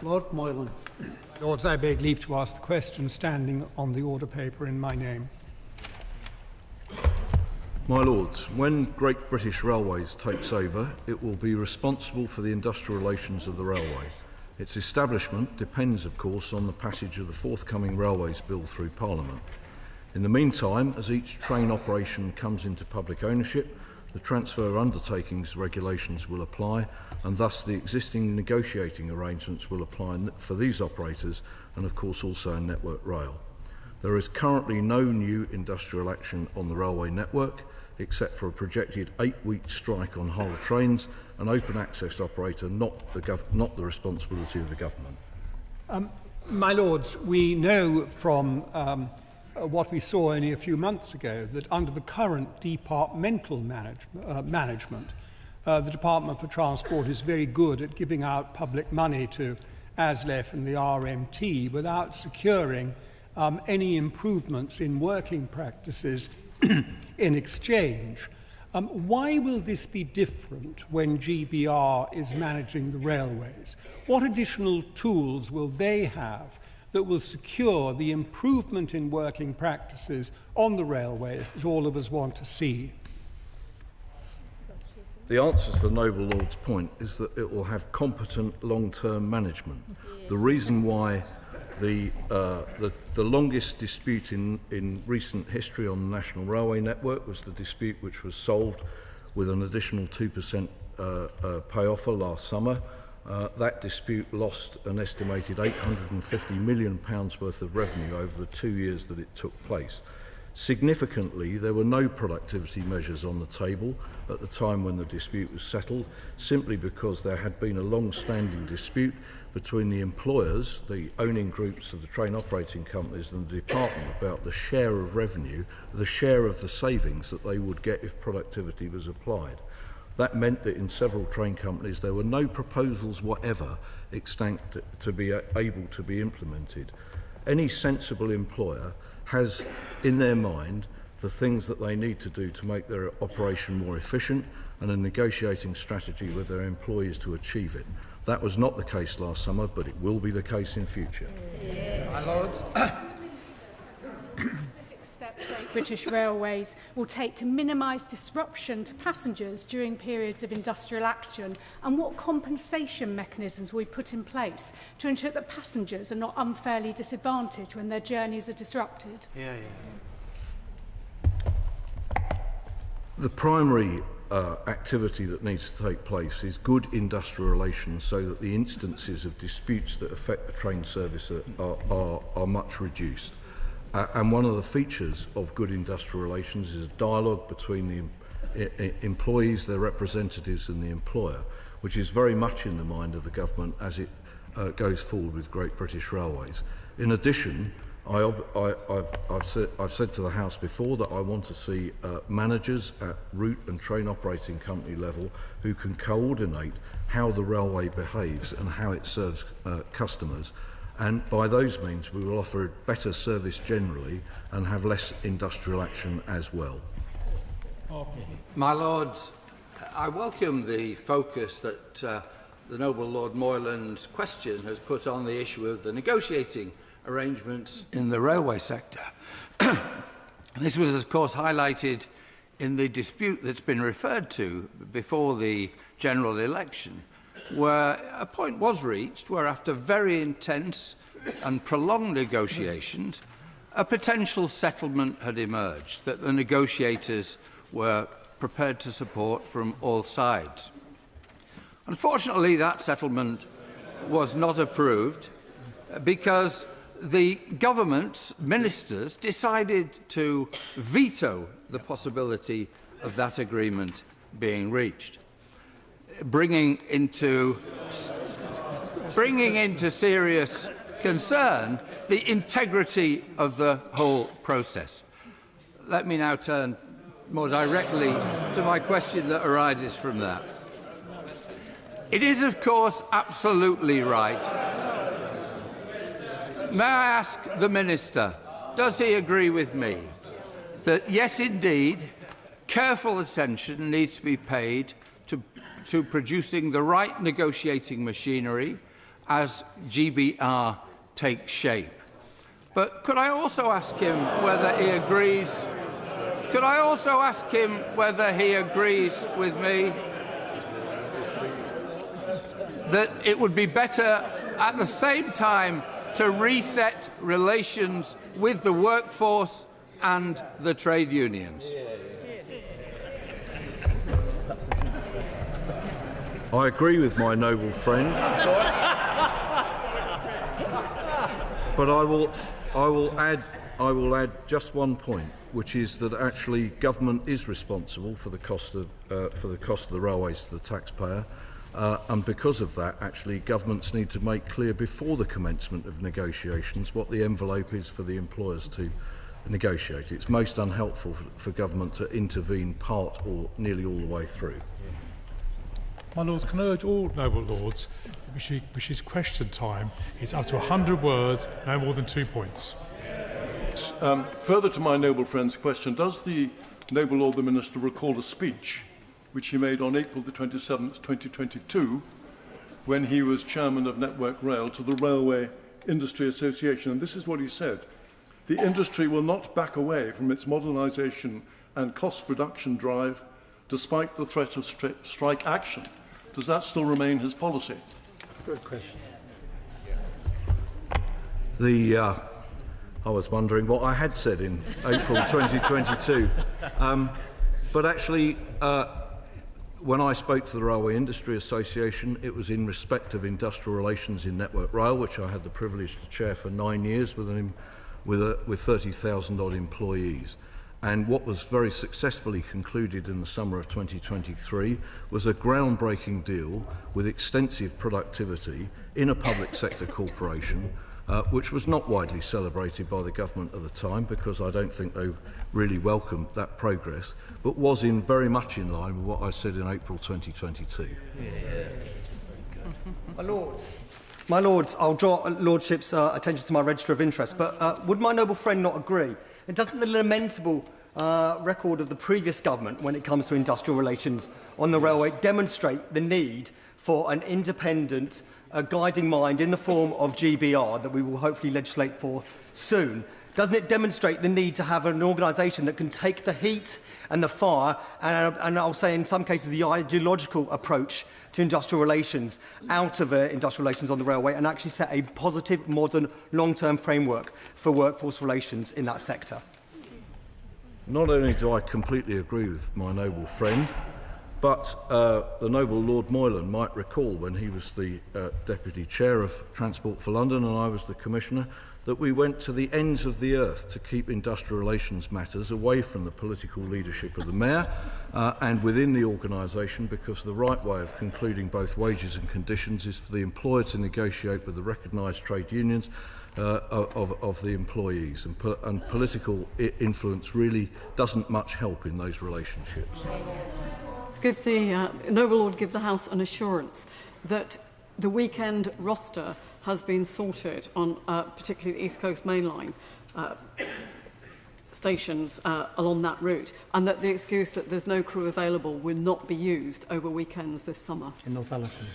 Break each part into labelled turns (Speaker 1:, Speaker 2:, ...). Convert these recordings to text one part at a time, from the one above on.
Speaker 1: Lord Moylan.
Speaker 2: Lords, I beg leave to ask the question standing on the order paper in my name.
Speaker 3: My Lords, when Great British Railways takes over, it will be responsible for the industrial relations of the railway. Its establishment depends, of course, on the passage of the forthcoming Railways Bill through Parliament. In the meantime, as each train operation comes into public ownership, the transfer of undertakings regulations will apply, and thus the existing negotiating arrangements will apply for these operators and, of course, also in Network Rail. There is currently no new industrial action on the railway network, except for a projected 8-week strike on Hull trains, an open access operator, not the responsibility of the government.
Speaker 2: My Lords, we know from what we saw only a few months ago that under the current departmental management, the Department for Transport is very good at giving out public money to ASLEF and the RMT without securing any improvements in working practices in exchange. Why will this be different when GBR is managing the railways? What additional tools will they have that will secure the improvement in working practices on the railways that all of us want to see?
Speaker 3: The answer to the Noble Lord's point is that it will have competent long-term management. The reason why the longest dispute in recent history on the National Railway Network was the dispute which was solved with an additional 2% pay offer last summer. That dispute lost an estimated £850 million worth of revenue over the 2 years that it took place. Significantly, there were no productivity measures on the table at the time when the dispute was settled, simply because there had been a long-standing dispute between the employers, the owning groups of the train operating companies, and the department about the share of revenue, the share of the savings that they would get if productivity was applied. That meant that in several train companies there were no proposals whatever extant to be able to be implemented. Any sensible employer has in their mind the things that they need to do to make their operation more efficient and a negotiating strategy with their employees to achieve it. That was not the case last summer, but it will be the case in future.
Speaker 4: My Lords.
Speaker 5: Steps British Railways will take to minimise disruption to passengers during periods of industrial action, and what compensation mechanisms will we put in place to ensure that passengers are not unfairly disadvantaged when their journeys are disrupted?
Speaker 3: The primary activity that needs to take place is good industrial relations so that the instances of disputes that affect the train service are much reduced. And one of the features of good industrial relations is a dialogue between the employees, their representatives and the employer, which is very much in the mind of the government as it goes forward with Great British Railways. In addition, I've said to the House before that I want to see managers at route and train operating company level who can coordinate how the railway behaves and how it serves customers. And by those means, we will offer better service generally and have less industrial action as well.
Speaker 4: My Lords, I welcome the focus that the Noble Lord Moylan's question has put on the issue of the negotiating arrangements in the railway sector. This was, of course, highlighted in the dispute that's been referred to before the general election, where a point was reached where, after very intense and prolonged negotiations, a potential settlement had emerged that the negotiators were prepared to support from all sides. Unfortunately, that settlement was not approved because the government's ministers decided to veto the possibility of that agreement being reached, bringing into serious concern the integrity of the whole process. Let me now turn more directly to my question that arises from that. It is, of course, absolutely right. May I ask the Minister, does he agree with me that, yes, indeed, careful attention needs to be paid to producing the right negotiating machinery as GBR takes shape. But could I also ask him whether he agrees? Could I also ask him whether he agrees with me that it would be better at the same time to reset relations with the workforce and the trade unions?
Speaker 3: I agree with my noble friend, but I will add just one point, which is that actually government is responsible for the cost of the railways to the taxpayer, and because of that, actually governments need to make clear before the commencement of negotiations what the envelope is for the employers to negotiate. It's most unhelpful for government to intervene part or nearly all the way through.
Speaker 1: My Lords, can I urge all noble lords, which is question time, is up to 100 words, no more than 2 points.
Speaker 6: Further to my noble friend's question, does the noble Lord the Minister recall a speech which he made on April the 27th, 2022, when he was chairman of Network Rail, to the Railway Industry Association? And this is what he said: "The industry will not back away from its modernisation and cost reduction drive, despite the threat of strike action." Does that still remain his policy?
Speaker 1: Good question.
Speaker 3: I was wondering what I had said in April 2022. But actually, when I spoke to the Railway Industry Association, it was in respect of industrial relations in Network Rail, which I had the privilege to chair for 9 years with 30,000 odd employees. And what was very successfully concluded in the summer of 2023 was a groundbreaking deal with extensive productivity in a public sector corporation, which was not widely celebrated by the government at the time, because I don't think they really welcomed that progress, but was very much in line with what I said in April 2022.
Speaker 7: My Lords, I'll draw Lordship's attention to my register of interest, but would my noble friend not agree? It doesn't the lamentable record of the previous government when it comes to industrial relations on the railway demonstrate the need for an independent guiding mind in the form of GBR that we will hopefully legislate for soon? Doesn't it demonstrate the need to have an organisation that can take the heat and the fire and I'll say in some cases the ideological approach to industrial relations out of industrial relations on the railway and actually set a positive, modern, long-term framework for workforce relations in that sector?
Speaker 3: Not only do I completely agree with my noble friend, but the noble Lord Moylan might recall when he was the Deputy Chair of Transport for London and I was the Commissioner, that we went to the ends of the earth to keep industrial relations matters away from the political leadership of the Mayor and within the organisation, because the right way of concluding both wages and conditions is for the employer to negotiate with the recognised trade unions of the employees, and political influence really doesn't much help in those relationships.
Speaker 8: Let's give the noble Lord give the House an assurance that the weekend roster has been sorted on particularly the East Coast Main Line stations along that route, and that the excuse that there's no crew available will not be used over weekends this summer.
Speaker 7: In Northallerton.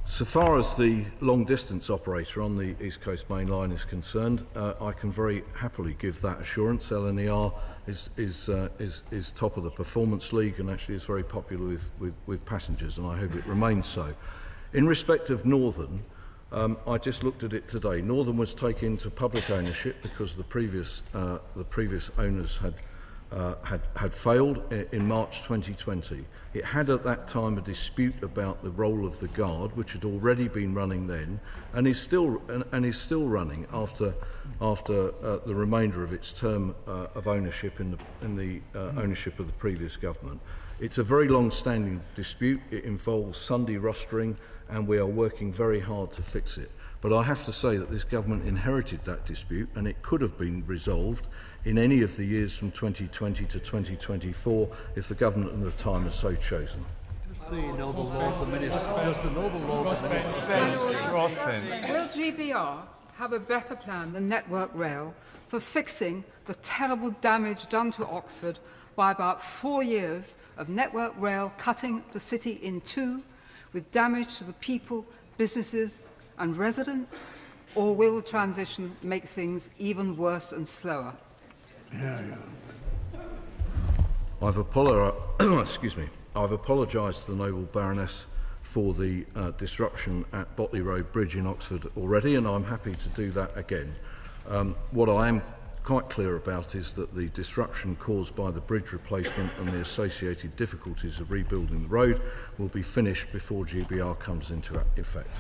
Speaker 3: So far as the long-distance operator on the East Coast Main Line is concerned, I can very happily give that assurance. LNER is top of the Performance League and actually is very popular with passengers, and I hope it remains so. In respect of Northern, I just looked at it today. Northern was taken into public ownership because the previous owners had failed in March 2020. It had at that time a dispute about the role of the Guard, which had already been running then, and is still running after the remainder of its term of ownership in the ownership of the previous government. It's a very long-standing dispute. It involves Sunday rostering, and we are working very hard to fix it. But I have to say that this government inherited that dispute, and it could have been resolved in any of the years from 2020 to 2024 if the government at the time has so chosen.
Speaker 9: The noble Lord, the Minister. Does the noble Lord, the Minister.
Speaker 10: Will GBR have a better plan than Network Rail for fixing the terrible damage done to Oxford by about 4 years of Network Rail cutting the city in two, with damage to the people, businesses and residents? Or will the transition make things even worse and slower?
Speaker 3: I've excuse me. I've apologised to the noble Baroness for the disruption at Botley Road Bridge in Oxford already, and I'm happy to do that again. What I am quite clear about is that the disruption caused by the bridge replacement and the associated difficulties of rebuilding the road will be finished before GBR comes into effect.